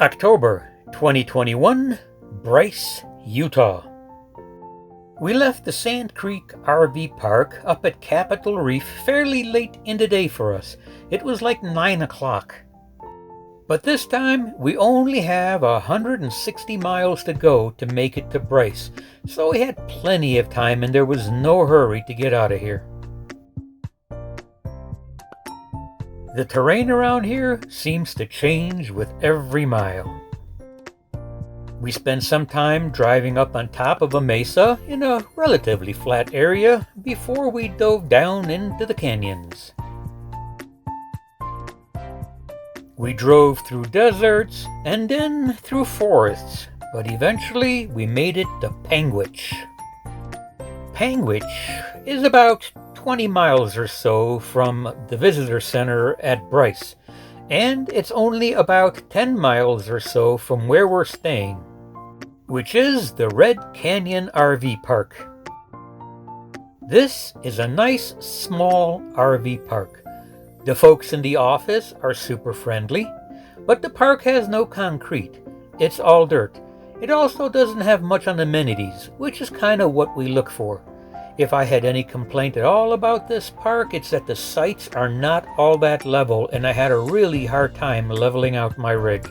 October 2021, Bryce, Utah. We left the Sand Creek RV Park up at Capitol Reef fairly late in the day for us. It was like 9 o'clock. But this time, we only have 160 miles to go to make it to Bryce, so we had plenty of time and there was no hurry to get out of here. The terrain around here seems to change with every mile. We spent some time driving up on top of a mesa in a relatively flat area before we dove down into the canyons. We drove through deserts and then through forests, but eventually we made it to Panguitch. Panguitch is about 20 miles or so from the visitor center at Bryce, and it's only about 10 miles or so from where we're staying, which is the Red Canyon RV Park. This is a nice, small RV park. The folks in the office are super friendly, but the park has no concrete. It's all dirt. It also doesn't have much on amenities, which is kind of what we look for. If I had any complaint at all about this park, it's that the sites are not all that level, and I had a really hard time leveling out my rig.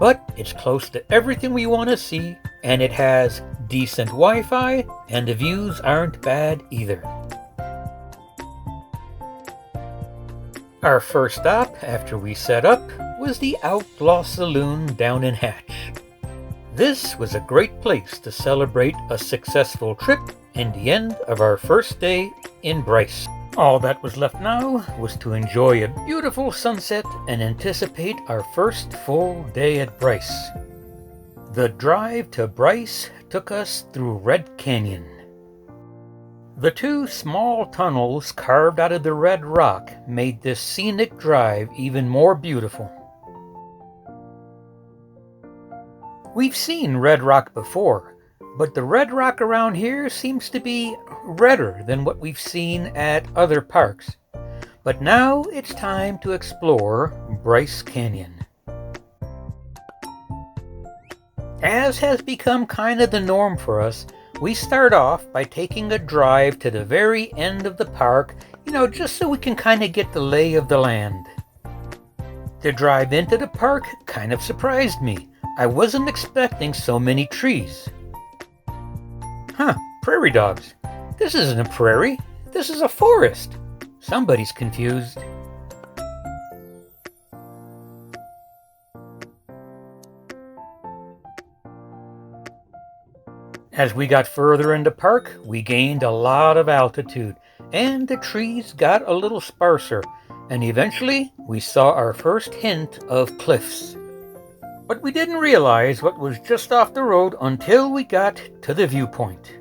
But it's close to everything we want to see, and it has decent Wi-Fi, and the views aren't bad either. Our first stop after we set up was the Outlaw Saloon down in Hatch. This was a great place to celebrate a successful trip and the end of our first day in Bryce. All that was left now was to enjoy a beautiful sunset and anticipate our first full day at Bryce. The drive to Bryce took us through Red Canyon. The two small tunnels carved out of the red rock made this scenic drive even more beautiful. We've seen red rock before, but the red rock around here seems to be redder than what we've seen at other parks. But now it's time to explore Bryce Canyon. As has become kind of the norm for us, we start off by taking a drive to the very end of the park, just so we can kind of get the lay of the land. The drive into the park kind of surprised me. I wasn't expecting so many trees. Prairie dogs. This isn't a prairie. This is a forest. Somebody's confused. As we got further into park, we gained a lot of altitude, and the trees got a little sparser, and eventually we saw our first hint of cliffs. But we didn't realize what was just off the road until we got to the viewpoint.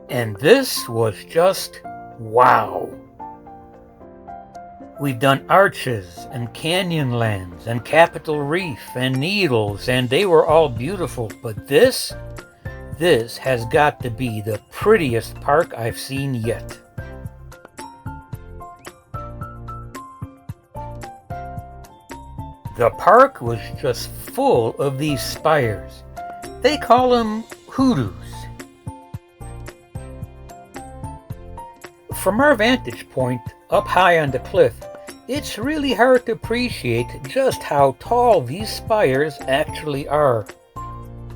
And this was just wow. We've done arches and canyonlands and Capitol Reef and Needles, and they were all beautiful, but this has got to be the prettiest park I've seen yet. The park was just full of these spires. They call them hoodoos. From our vantage point, up high on the cliff, it's really hard to appreciate just how tall these spires actually are.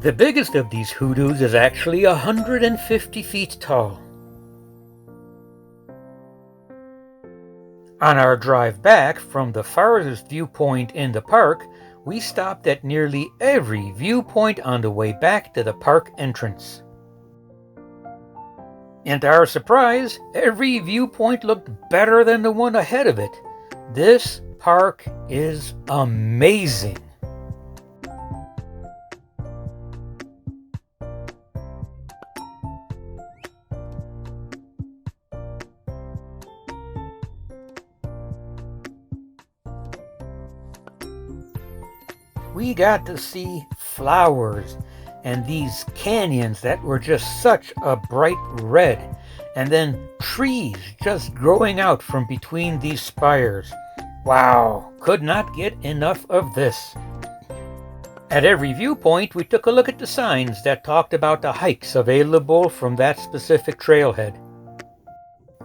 The biggest of these hoodoos is actually 150 feet tall. On our drive back from the farthest viewpoint in the park, we stopped at nearly every viewpoint on the way back to the park entrance. And to our surprise, every viewpoint looked better than the one ahead of it. This park is amazing. We got to see flowers and these canyons that were just such a bright red, and then trees just growing out from between these spires. Wow, could not get enough of this. At every viewpoint, we took a look at the signs that talked about the hikes available from that specific trailhead.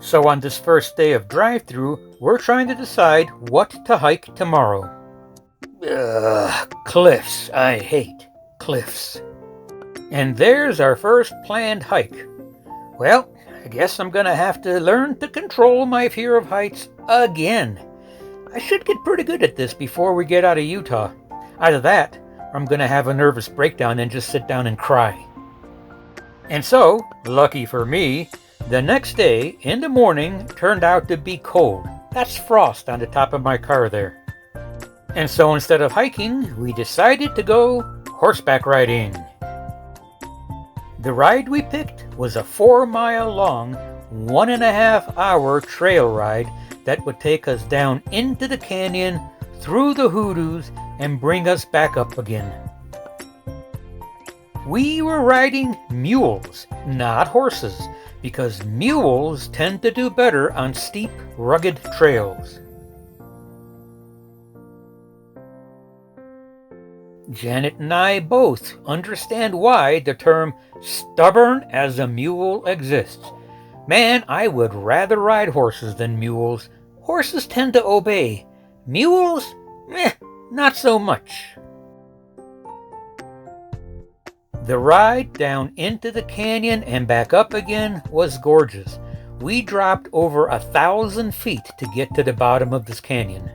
So on this first day of drive-thru, we're trying to decide what to hike tomorrow. Cliffs. I hate cliffs. And there's our first planned hike. Well, I guess I'm gonna have to learn to control my fear of heights again. I should get pretty good at this before we get out of Utah. Either that, or I'm gonna have a nervous breakdown and just sit down and cry. And so, lucky for me, the next day in the morning turned out to be cold. That's frost on the top of my car there. And so instead of hiking, we decided to go horseback riding. The ride we picked was a 4-mile long, 1.5-hour trail ride that would take us down into the canyon, through the hoodoos, and bring us back up again. We were riding mules, not horses, because mules tend to do better on steep, rugged trails. Janet and I both understand why the term stubborn as a mule exists. Man, I would rather ride horses than mules. Horses tend to obey. Mules? Not so much. The ride down into the canyon and back up again was gorgeous. We dropped over 1,000 feet to get to the bottom of this canyon.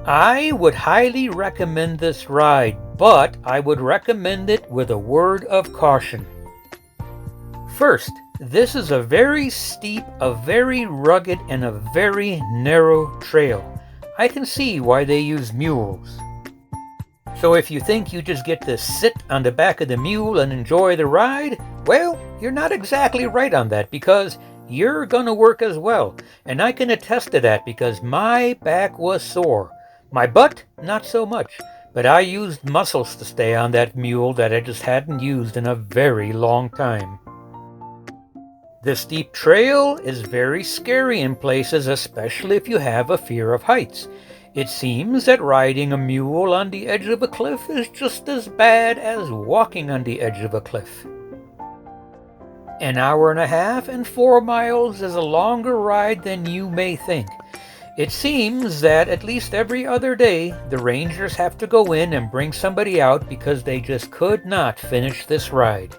I would highly recommend this ride, but I would recommend it with a word of caution. First, this is a very steep, a very rugged, and a very narrow trail. I can see why they use mules. So if you think you just get to sit on the back of the mule and enjoy the ride, well, you're not exactly right on that, because you're gonna work as well. And I can attest to that because my back was sore. My butt, not so much, but I used muscles to stay on that mule that I just hadn't used in a very long time. The steep trail is very scary in places, especially if you have a fear of heights. It seems that riding a mule on the edge of a cliff is just as bad as walking on the edge of a cliff. An hour and a half and 4 miles is a longer ride than you may think. It seems that at least every other day, the rangers have to go in and bring somebody out because they just could not finish this ride.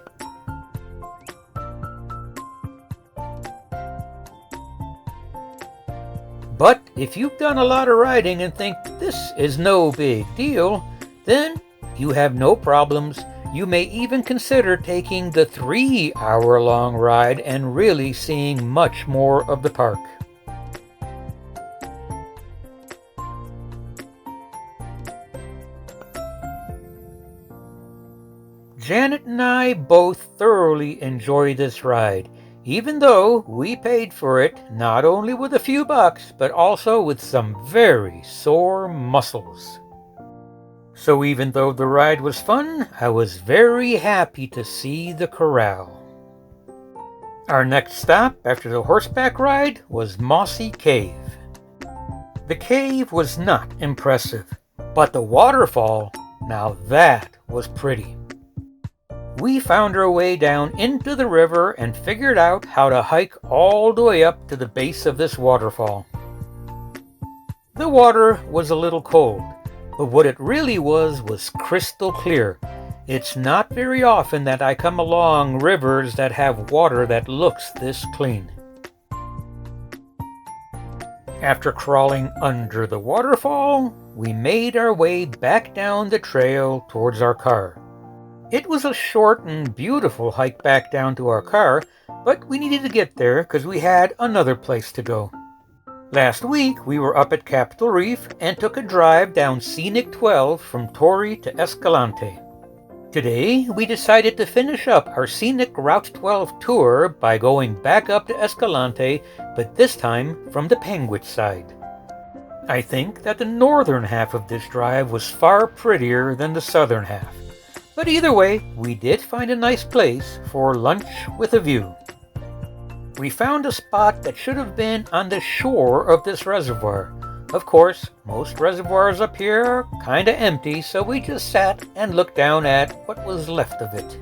But if you've done a lot of riding and think this is no big deal, then you have no problems. You may even consider taking the 3-hour-long ride and really seeing much more of the park. Janet and I both thoroughly enjoy this ride, even though we paid for it not only with a few bucks, but also with some very sore muscles. So even though the ride was fun, I was very happy to see the Corral. Our next stop after the horseback ride was Mossy Cave. The cave was not impressive, but the waterfall, now that was pretty. We found our way down into the river and figured out how to hike all the way up to the base of this waterfall. The water was a little cold, but what it really was crystal clear. It's not very often that I come along rivers that have water that looks this clean. After crawling under the waterfall, we made our way back down the trail towards our car. It was a short and beautiful hike back down to our car, but we needed to get there because we had another place to go. Last week, we were up at Capitol Reef and took a drive down Scenic 12 from Torrey to Escalante. Today, we decided to finish up our Scenic Route 12 tour by going back up to Escalante, but this time from the Panguitch side. I think that the northern half of this drive was far prettier than the southern half. But either way, we did find a nice place for lunch with a view. We found a spot that should have been on the shore of this reservoir, Of course, most reservoirs up here are kinda empty, so we just sat and looked down at what was left of it.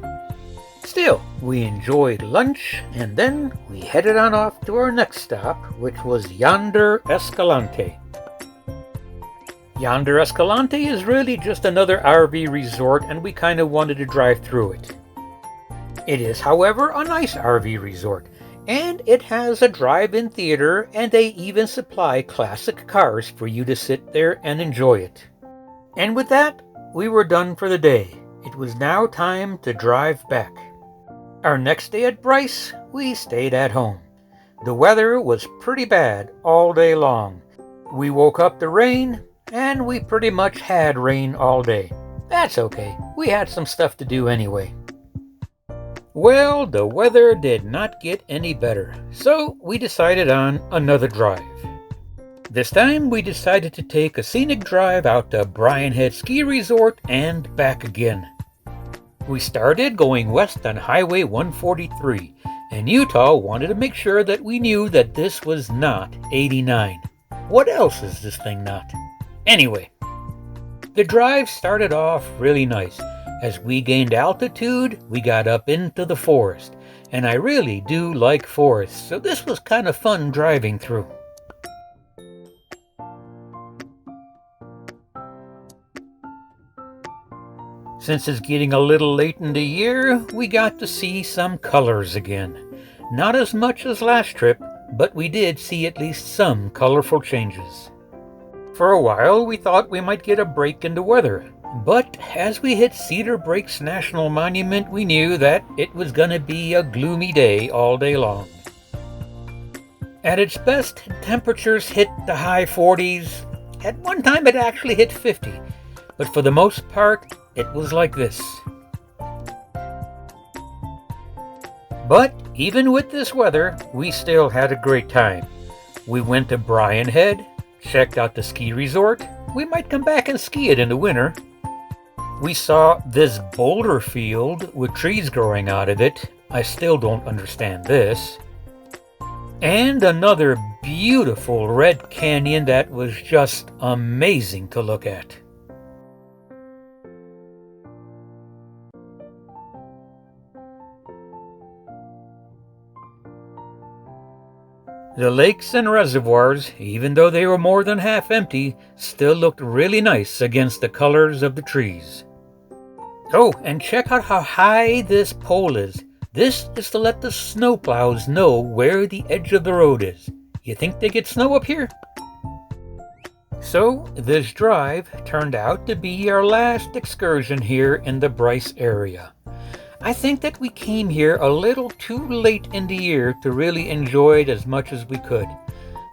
Still, we enjoyed lunch, and then we headed on off to our next stop, which was Yonder Escalante. Yonder Escalante is really just another RV resort, and we kind of wanted to drive through it. It is, however, a nice RV resort, and it has a drive-in theater, and they even supply classic cars for you to sit there and enjoy it. And with that, we were done for the day. It was now time to drive back. Our next day at Bryce, we stayed at home. The weather was pretty bad all day long. We woke up to rain, and we pretty much had rain all day. That's okay, we had some stuff to do anyway. Well, the weather did not get any better, so we decided on another drive. This time we decided to take a scenic drive out to Brian Head Ski Resort and back again. We started going west on Highway 143, and Utah wanted to make sure that we knew that this was not 89. What else is this thing not? Anyway, the drive started off really nice. As we gained altitude, we got up into the forest, and I really do like forests, so this was kind of fun driving through. Since it's getting a little late in the year, we got to see some colors again. Not as much as last trip, but we did see at least some colorful changes. For a while, we thought we might get a break in the weather, but as we hit Cedar Breaks National Monument, we knew that it was gonna be a gloomy day all day long. At its best, temperatures hit the high 40s. At one time, it actually hit 50, but for the most part, it was like this. But even with this weather, we still had a great time. We went to Brian Head, checked out the ski resort. We might come back and ski it in the winter. We saw this boulder field with trees growing out of it. I still don't understand this. And another beautiful red canyon that was just amazing to look at. The lakes and reservoirs, even though they were more than half empty, still looked really nice against the colors of the trees. Oh, and check out how high this pole is. This is to let the snowplows know where the edge of the road is. You think they get snow up here? So, this drive turned out to be our last excursion here in the Bryce area. I think that we came here a little too late in the year to really enjoy it as much as we could.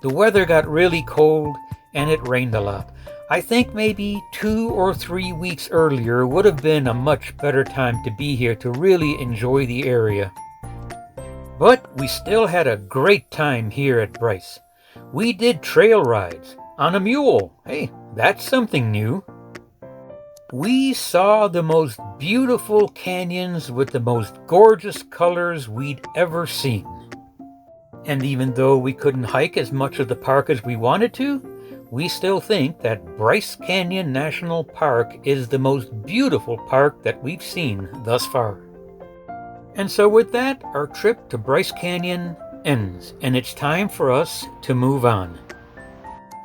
The weather got really cold and it rained a lot. I think maybe 2 or 3 weeks earlier would have been a much better time to be here to really enjoy the area. But we still had a great time here at Bryce. We did trail rides on a mule. Hey, that's something new. We saw the most beautiful canyons with the most gorgeous colors we'd ever seen. And even though we couldn't hike as much of the park as we wanted to, we still think that Bryce Canyon National Park is the most beautiful park that we've seen thus far. And so with that, our trip to Bryce Canyon ends, and it's time for us to move on.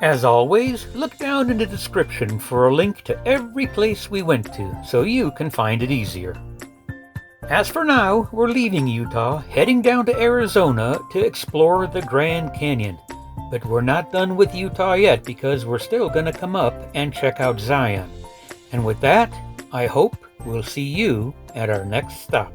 As always, look down in the description for a link to every place we went to, so you can find it easier. As for now, we're leaving Utah, heading down to Arizona to explore the Grand Canyon. But we're not done with Utah yet, because we're still going to come up and check out Zion. And with that, I hope we'll see you at our next stop.